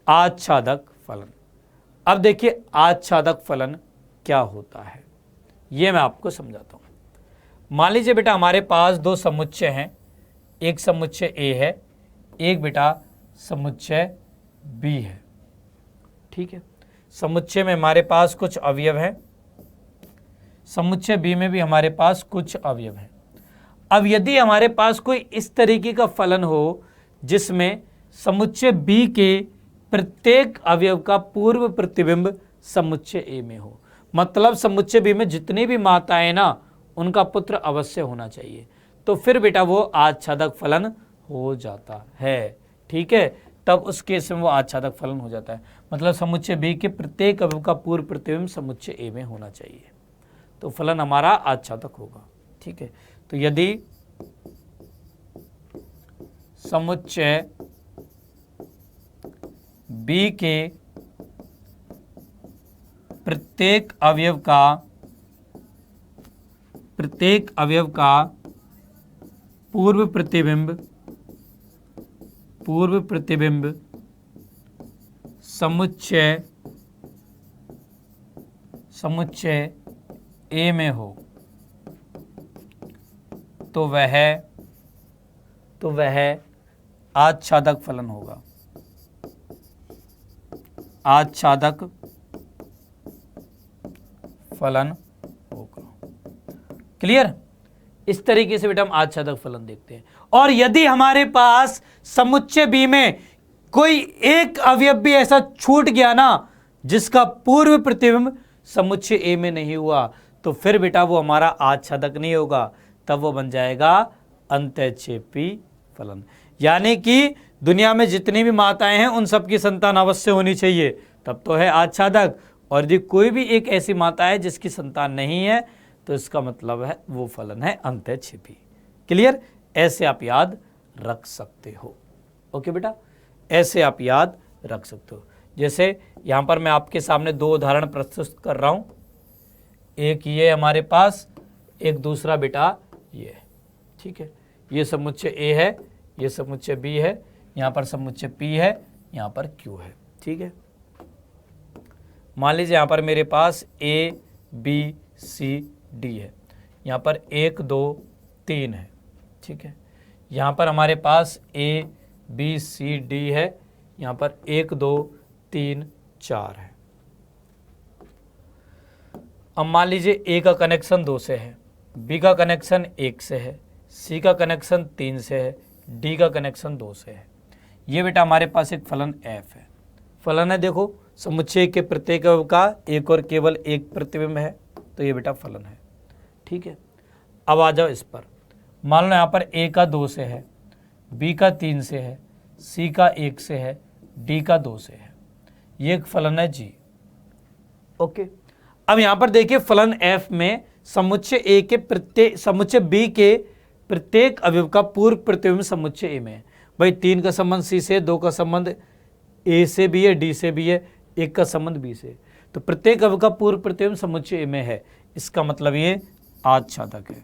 आच्छादक फलन। अब देखिए आच्छादक फलन क्या होता है ये मैं आपको समझाता हूं। मान लीजिए बेटा हमारे पास 2 समुच्चय हैं, एक समुच्चय A है, एक बेटा समुच्चय B है। ठीक है, समुच्चय में हमारे पास कुछ अवयव हैं, समुच्चय B में भी हमारे पास कुछ अवयव हैं। अब यदि हमारे पास कोई इस तरीके का फलन हो जिसमें समुच्चय B के प्रत्येक अवयव का पूर्व प्रतिबिंब समुच्चय A में हो, मतलब समुच्चय B में जितनी भी माताएं ना उनका पुत्र अवश्य होना चाहिए, तो फिर बेटा वो आच्छादक फलन हो जाता है। ठीक है, तब उस केस में वो आच्छादक फलन हो जाता है, मतलब समुच्चय B के प्रत्येक अवयव का पूर्व प्रतिबिंब समुच्चय A में होना चाहिए, तो फलन हमारा आच्छादक होगा। ठीक है, तो यदि समुच्चय बी के प्रत्येक अवयव का पूर्व प्रतिबिंब समुच्चय ए में हो तो वह आच्छादक फलन होगा। आच्छादक फलन होगा। क्लियर? इस तरीके से बेटा हम आच्छादक फलन देखते हैं। और यदि हमारे पास समुच्चय बी में कोई एक अवयव भी ऐसा छूट गया ना जिसका पूर्व प्रतिबिंब समुच्चय ए में नहीं हुआ, तो फिर बेटा वो हमारा आच्छादक नहीं होगा, तब वो बन जाएगा अंतःक्षेपी फलन। यानी कि दुनिया में जितनी भी माताएं हैं उन सबकी संतान अवश्य होनी चाहिए, तब तो है आच्छादक। और यदि कोई भी एक ऐसी माता है जिसकी संतान नहीं है, तो इसका मतलब है वो फलन है अंतःक्षेपी। क्लियर? ऐसे आप याद रख सकते हो। ओके बेटा, ऐसे आप याद रख सकते हो। जैसे यहां पर मैं आपके सामने दो उदाहरण प्रस्तुत कर रहा हूं, एक ये हमारे पास, एक दूसरा बेटा ये। ठीक है, ये समुच्चय ए है, ये समुच्चय बी है, यहां पर समुच्चय पी है, यहां पर क्यू है। ठीक है, मान लीजिए यहां पर मेरे पास ए बी सी डी है, यहां पर 1 2 3 है। ठीक है, यहां पर हमारे पास ए बी सी डी है, यहां पर 1 2 3 4 है। अब मान लीजिए ए का कनेक्शन 2 से है, बी का कनेक्शन 1 से है, सी का कनेक्शन 3 से है, डी का कनेक्शन 2 से है। ये बेटा हमारे पास एक फलन एफ है। फलन है, देखो समुच्चय के प्रत्येक अवयव का एक और केवल एक प्रतिबिंब है, तो ये बेटा फलन है। ठीक है, अब आ जाओ इस पर। मान लो यहाँ पर ए का 2 से है, बी का 3 से है, सी का 1 से है, डी का 2 से है। ये एक फलन है जी। ओके, अब यहाँ पर देखिए फलन एफ में समुच्चय बी के प्रत्येक अवयव का पूर्व प्रतिबिंब समुच्चय ए में है। भाई 3 का संबंध सी से, 2 का संबंध ए से भी है, डी से भी है, 1 का संबंध बी से, तो प्रत्येक अवयव का पूर्व प्रतिबिंब समुच्चय ए में है। इसका मतलब ये आच्छादक है।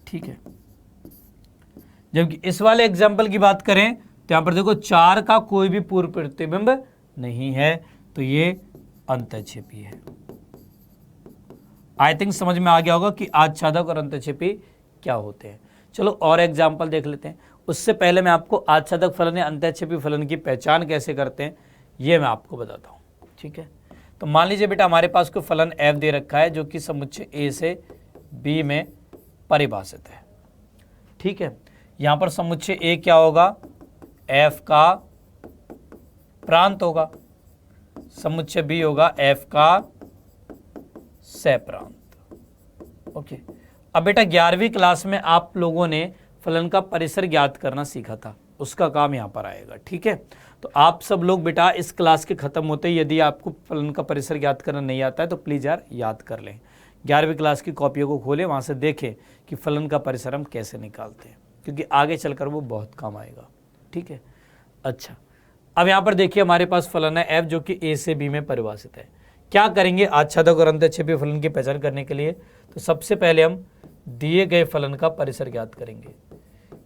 ठीक है, जबकि इस वाले एग्जाम्पल की बात करें तो यहां पर देखो 4 का कोई भी पूर्व प्रतिबिंब नहीं है, तो ये अंतःक्षेपी है। आई थिंक समझ में आ गया होगा कि आच्छादक और अंतःक्षेपी क्या होते हैं। चलो और एग्जाम्पल देख लेते हैं। उससे पहले मैं आपको आच्छादक फलन या अंतःक्षेपी फलन की पहचान कैसे करते हैं ये मैं आपको बताता हूँ। ठीक है, तो मान लीजिए बेटा हमारे पास कोई फलन एफ दे रखा है जो कि समुच्चय ए से बी में परिभाषित है। ठीक है, यहाँ पर समुच्चय ए क्या होगा, एफ का प्रांत होगा, समुच्चय बी होगा एफ का सहप्रांत। ओके, अब बेटा 11वीं क्लास में आप लोगों ने फलन का परिसर ज्ञात करना सीखा था, उसका काम यहाँ पर आएगा। ठीक है, तो आप सब लोग बेटा इस क्लास के खत्म होते ही यदि आपको फलन का परिसर ज्ञात करना नहीं आता है तो प्लीज़ यार याद कर लें। 11वीं क्लास की कॉपियों को खोलें, वहाँ से देखें कि फलन का परिसर हम कैसे निकालते हैं, क्योंकि आगे चलकर वो बहुत काम आएगा। ठीक है, अच्छा अब यहाँ पर देखिए हमारे पास फलन है एफ जो कि ए से बी में परिभाषित है। क्या करेंगे आच्छादक और अंतःक्षेपी फलन की पहचान करने के लिए, तो सबसे पहले हम दिए गए फलन का परिसर ज्ञात करेंगे।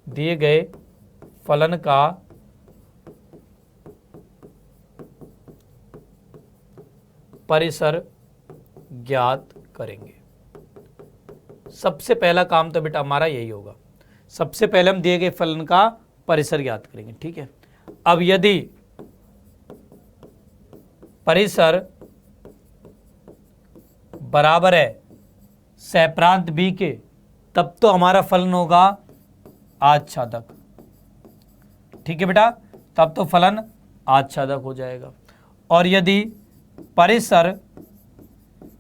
दिए गए फलन का परिसर ज्ञात करेंगे। सबसे पहला काम तो बेटा हमारा यही होगा, सबसे पहले हम दिए गए फलन का परिसर ज्ञात करेंगे। ठीक है, अब यदि परिसर बराबर है सहप्रांत बी के, तब तो हमारा फलन होगा आच्छादक। ठीक है बेटा, तब तो फलन आच्छादक हो जाएगा। और यदि परिसर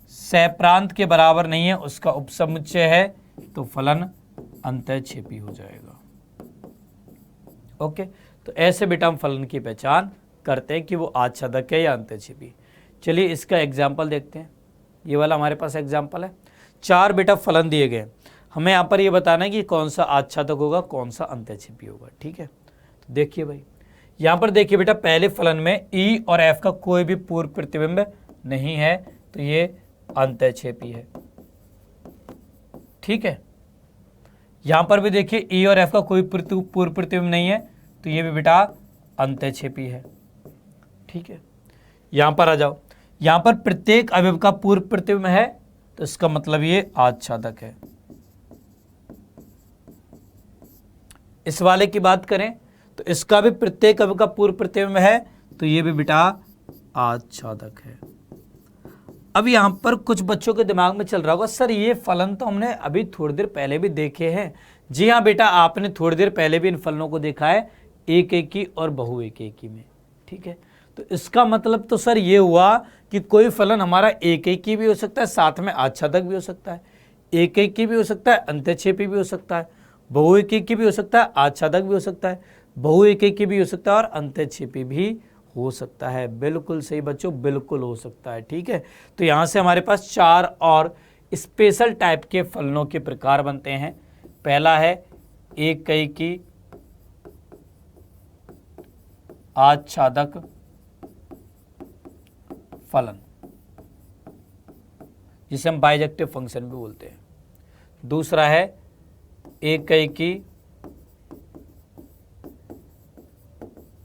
सहप्रांत के बराबर नहीं है, उसका उपसमुच्चय है, तो फलन अंतःक्षेपी हो जाएगा। ओके, तो ऐसे बेटा हम फलन की पहचान करते हैं कि वो आच्छादक है या अंतःक्षेपी। चलिए इसका एग्जाम्पल देखते हैं। ये वाला हमारे पास एग्जाम्पल है। 4 बेटा फलन दिए गए, हमें यहाँ पर ये बताना है कि कौन सा आच्छादक होगा कौन सा अंतःक्षेपी होगा। ठीक है, तो देखिए भाई यहां पर देखिए बेटा पहले फलन में ई और एफ का कोई भी पूर्व प्रतिबिंब नहीं है, तो ये अंतःक्षेपी है। ठीक है, यहां पर भी देखिए ई और एफ का कोई पूर्व प्रतिबिंब नहीं है, तो ये भी बेटा अंतःक्षेपी है। ठीक है, यहां पर आ जाओ, यहां पर प्रत्येक अवयव का पूर्व प्रतिबिंब है, तो इसका मतलब ये आच्छादक है। इस वाले की बात करें तो इसका भी प्रत्येक अवयव का पूर्व प्रतिबिंब है, तो ये भी बेटा आच्छादक है। अब यहां पर कुछ बच्चों के दिमाग में चल रहा होगा, सर ये फलन तो हमने अभी थोड़ी देर पहले भी देखे हैं। जी हाँ बेटा, आपने थोड़ी देर पहले भी इन फलनों को देखा है, एक एकी और बहु एक एकी में। ठीक है, तो इसका मतलब तो सर ये हुआ कि कोई फलन हमारा एक एकी भी हो सकता है, साथ में आच्छादक भी हो सकता है, एक एकी भी हो सकता है, अंतःक्षेपी भी हो सकता है, बहु एक एकी भी हो सकता है, आच्छादक भी हो सकता है, बहु एक एकी भी हो सकता है और अंतःक्षेपी भी हो सकता है। बिल्कुल सही बच्चों, बिल्कुल हो सकता है। ठीक है, तो यहां से हमारे पास 4 और स्पेशल टाइप के फलनों के प्रकार बनते हैं। पहला है एक एकी आच्छादक फलन, जिसे हम बाइजेक्टिव फंक्शन भी बोलते हैं। दूसरा है एक एकी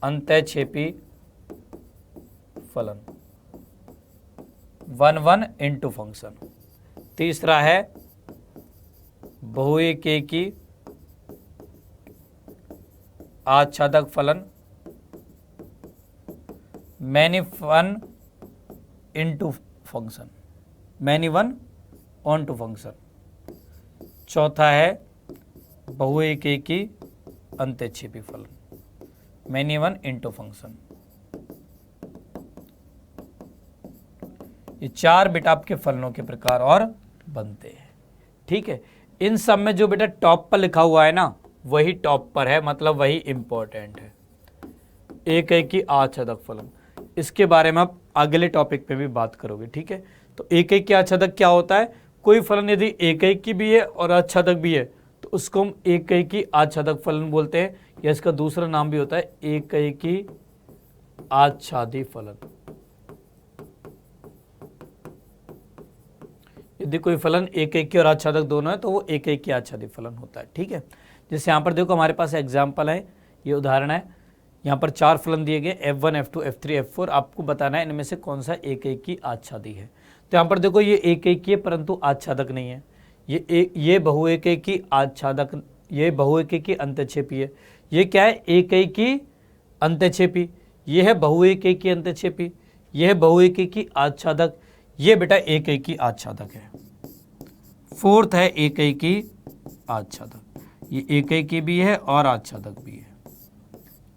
अंतःक्षेपी फलन, 1 इंटू फंक्शन। तीसरा है बहु एक एकी आच्छादक फलन, many 1 into function, many 1 onto function. चौथा है बहु एक एकी अंतःक्षेपी फलन, मैनी 1 इंटू फंक्शन। ये 4 बेटा आपके फलनों के प्रकार और बनते हैं। ठीक है, इन सब में जो बेटा टॉप पर लिखा हुआ है ना, वही टॉप पर है, मतलब वही इंपॉर्टेंट है, एक एकी आच्छादक फलन। इसके बारे में आप अगले टॉपिक पे भी बात करोगे। ठीक है, तो एक एकी आच्छादक क्या होता है? कोई फलन यदि एक एकी भी है और आच्छादक भी है, तो उसको हम एक एकी आच्छादक फलन बोलते हैं, या इसका दूसरा नाम भी होता है एक एकी आच्छादी फलन। यदि कोई फलन एक एकी और आच्छादक दोनों है, तो वो एक एकी आच्छादी फलन होता है। ठीक है, जैसे यहाँ पर देखो हमारे पास एग्जाम्पल है, ये उदाहरण है। यहाँ पर 4 फलन दिए गए f1, f2, f3, f4। आपको बताना है इनमें से कौन सा एक एकी आच्छादी है। तो यहाँ पर देखो ये एक एकी है परंतु आच्छादक नहीं है, ये बहु एक एकी आच्छादक, ये बहु एक एकी अंतःक्षेपी है। ये क्या है? एक एकी अंतःक्षेपी। ये है बहु एक एकी अंतःक्षेपी, ये है बहु एक एकी आच्छादक, ये बेटा एक एकी आच्छादक है। फोर्थ है एक एकी आच्छादक, ये एक एकी भी है और आच्छादक भी है।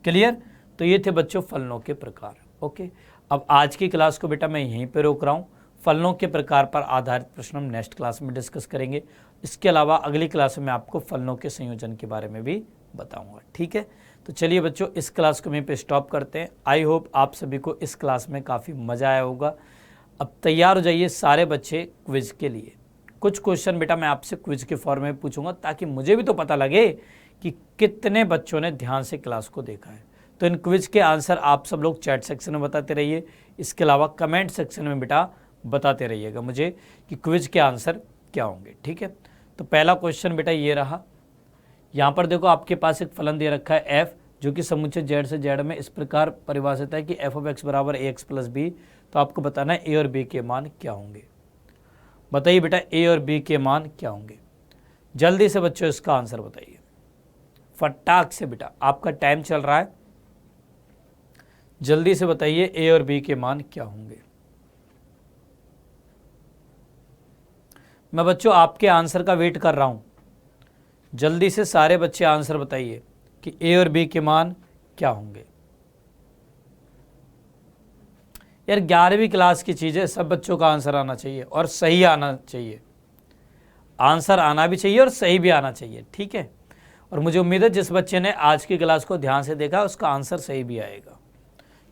क्लियर? तो ये थे बच्चों फलनों के प्रकार। ओके, अब आज की क्लास को बेटा मैं यहीं पे रोक रहा हूँ। फलनों के प्रकार पर आधारित प्रश्न हम नेक्स्ट क्लास में डिस्कस करेंगे। इसके अलावा अगली क्लास में आपको फलनों के संयोजन के बारे में भी बताऊंगा। ठीक है, तो चलिए बच्चों इस क्लास को यहीं पे स्टॉप करते हैं। आई होप आप सभी को इस क्लास में काफ़ी मज़ा आया होगा। अब तैयार हो जाइए सारे बच्चे क्विज के लिए। कुछ क्वेश्चन बेटा मैं आपसे क्विज के फॉर्म में पूछूंगा, ताकि मुझे भी तो पता लगे कि कितने बच्चों ने ध्यान से क्लास को देखा है। तो इन क्विज के आंसर आप सब लोग चैट सेक्शन में बताते रहिए। इसके अलावा कमेंट सेक्शन में बेटा बताते रहिएगा मुझे कि क्विज के आंसर क्या होंगे। ठीक है, तो पहला क्वेश्चन बेटा ये रहा। यहाँ पर देखो आपके पास एक फलन दे रखा है f, जो कि समुच्चय z से z में इस प्रकार परिभाषित है कि f(x) बराबर ax प्लस बी। तो आपको बताना है a और b के मान क्या होंगे। बताइए बेटा a और b के मान क्या होंगे। जल्दी से बच्चों इसका आंसर बताइए फटाक से। बेटा आपका टाइम चल रहा है, जल्दी से बताइए a और b के मान क्या होंगे। मैं बच्चों आपके आंसर का वेट कर रहा हूं। जल्दी से सारे बच्चे आंसर बताइए कि a और b के मान क्या होंगे। यार 11वीं क्लास की चीज़ है, सब बच्चों का आंसर आना चाहिए और सही आना चाहिए। आंसर आना भी चाहिए और सही भी आना चाहिए। ठीक है, और मुझे उम्मीद है जिस बच्चे ने आज की क्लास को ध्यान से देखा उसका आंसर सही भी आएगा,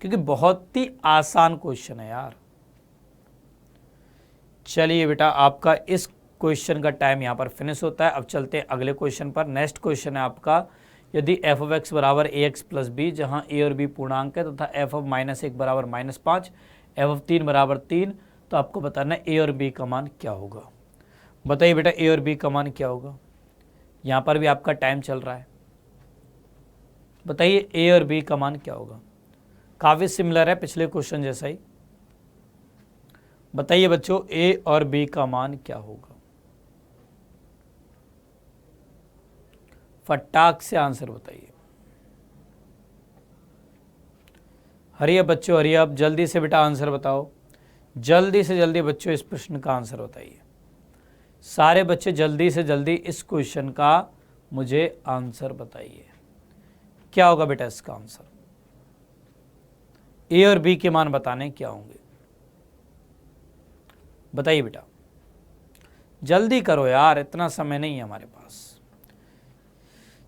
क्योंकि बहुत ही आसान क्वेश्चन है यार। चलिए बेटा आपका इस क्वेश्चन का टाइम यहाँ पर फिनिश होता है। अब चलते हैं अगले क्वेश्चन पर। नेक्स्ट क्वेश्चन है आपका यदि एफ ऑफ एक्स बराबर ए एक्स प्लस बी, जहाँ ए और बी पूर्णांक है तथा एफ ऑफ -1 बराबर -5, एफ ऑफ 3 बराबर 3, तो आपको बताना है ए और बी का मान क्या होगा। बताइए बेटा ए और बी का मान क्या होगा। यहाँ पर भी आपका टाइम चल रहा है, बताइए ए और बी का मान क्या होगा। काफ़ी सिमिलर है पिछले क्वेश्चन जैसा ही। बताइए बच्चों ए और बी का मान क्या होगा, फटाक से आंसर बताइए। हरिया बच्चों हरिया, अब जल्दी से बेटा आंसर बताओ, जल्दी से जल्दी बच्चों इस प्रश्न का आंसर बताइए। सारे बच्चे जल्दी से जल्दी इस क्वेश्चन का मुझे आंसर बताइए, क्या होगा बेटा इसका आंसर। ए और बी के मान बताने क्या होंगे, बताइए बेटा, जल्दी करो यार, इतना समय नहीं है हमारे पास।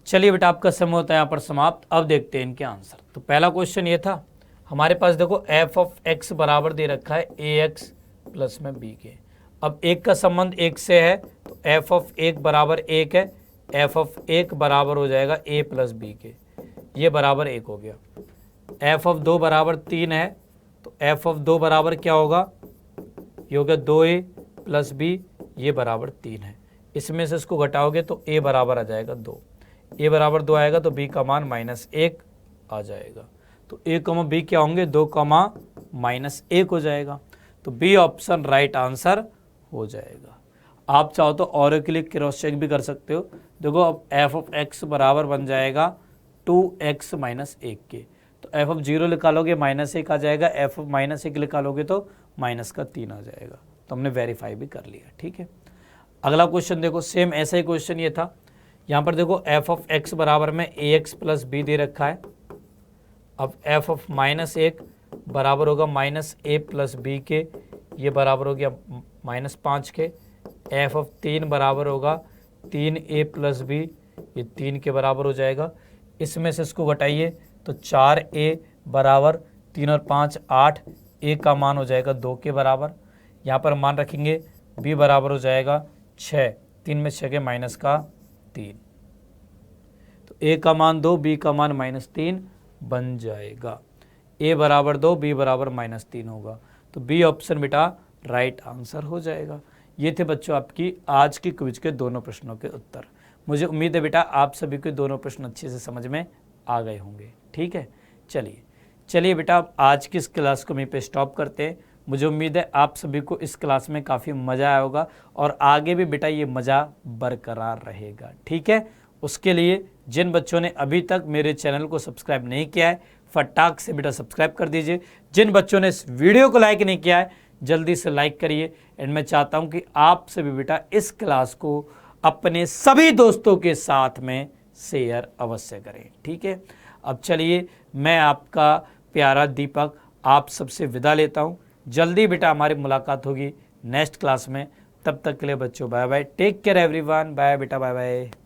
चलिए बेटा आपका समय होता है यहाँ पर समाप्त। अब देखते हैं इनके आंसर। तो पहला क्वेश्चन ये था हमारे पास, देखो एफ ऑफ एक्स बराबर दे रखा है ए एक्स प्लस में बी के। अब एक का संबंध एक से है तो एफ ऑफ 1 बराबर 1 है, एफ ऑफ 1 बराबर हो जाएगा ए प्लस बी के, ये बराबर 1 हो गया। एफ ऑफ 2 बराबर 3 है तो एफ ऑफ 2 बराबर क्या होगा, ये हो गया 2a प्लस बी, ये बराबर 3 है। इसमें से इसको घटाओगे तो a बराबर आ जाएगा 2, a बराबर 2 आएगा तो b का मान -1 आ जाएगा। तो a, b क्या होंगे, 2, -1 हो जाएगा। तो बी ऑप्शन राइट आंसर हो जाएगा। आप चाहो तो और के लिए क्रॉस चेक भी कर सकते हो। देखो अब एफ ऑफ एक्स बराबर बन जाएगा 2x - 1 के, तो एफ ऑफ 0 निकालोगे -1 आ जाएगा, एफ ऑफ -1 निकालोगे तो -3 आ जाएगा। तो हमने वेरीफाई भी कर लिया, ठीक है। अगला क्वेश्चन देखो, सेम ऐसा ही क्वेश्चन ये था। यहाँ पर देखो एफ ऑफ एक्स बराबर में ए एक्स प्लस बी दे रखा है। अब एफ ऑफ -1 बराबर होगा -a प्लस बी के, ये बराबर हो गया -5 के। एफ ऑफ 3 बराबर होगा 3a प्लस बी, ये 3 के बराबर हो जाएगा। इसमें से इसको घटाइए तो 4a बराबर 3 और 5 8, a का मान हो जाएगा 2 के बराबर। यहाँ पर मान रखेंगे b बराबर हो जाएगा 6, 3 में 6 के -3, तो a का मान 2, b का मान -3 बन जाएगा। a बराबर 2, b बराबर -3 होगा। तो b ऑप्शन बेटा राइट आंसर हो जाएगा। ये थे बच्चों आपकी आज की क्विज के दोनों प्रश्नों के उत्तर। मुझे उम्मीद है बेटा आप सभी को दोनों प्रश्न अच्छे से समझ में आ गए होंगे, ठीक है। चलिए बेटा आज की इस क्लास को वहीं पे स्टॉप करते हैं। मुझे उम्मीद है आप सभी को इस क्लास में काफ़ी मज़ा आया होगा और आगे भी बेटा ये मज़ा बरकरार रहेगा, ठीक है। उसके लिए जिन बच्चों ने अभी तक मेरे चैनल को सब्सक्राइब नहीं किया है, फटाक से बेटा सब्सक्राइब कर दीजिए। जिन बच्चों ने इस वीडियो को लाइक नहीं किया है, जल्दी से लाइक करिए। एंड मैं चाहता हूं कि आप सभी बेटा इस क्लास को अपने सभी दोस्तों के साथ में शेयर अवश्य करें, ठीक है। अब चलिए मैं आपका प्यारा दीपक आप सबसे विदा लेता हूं। जल्दी बेटा हमारी मुलाकात होगी नेक्स्ट क्लास में। तब तक के लिए बच्चों bye bye, take care everyone, bye बेटा, बाय बाय।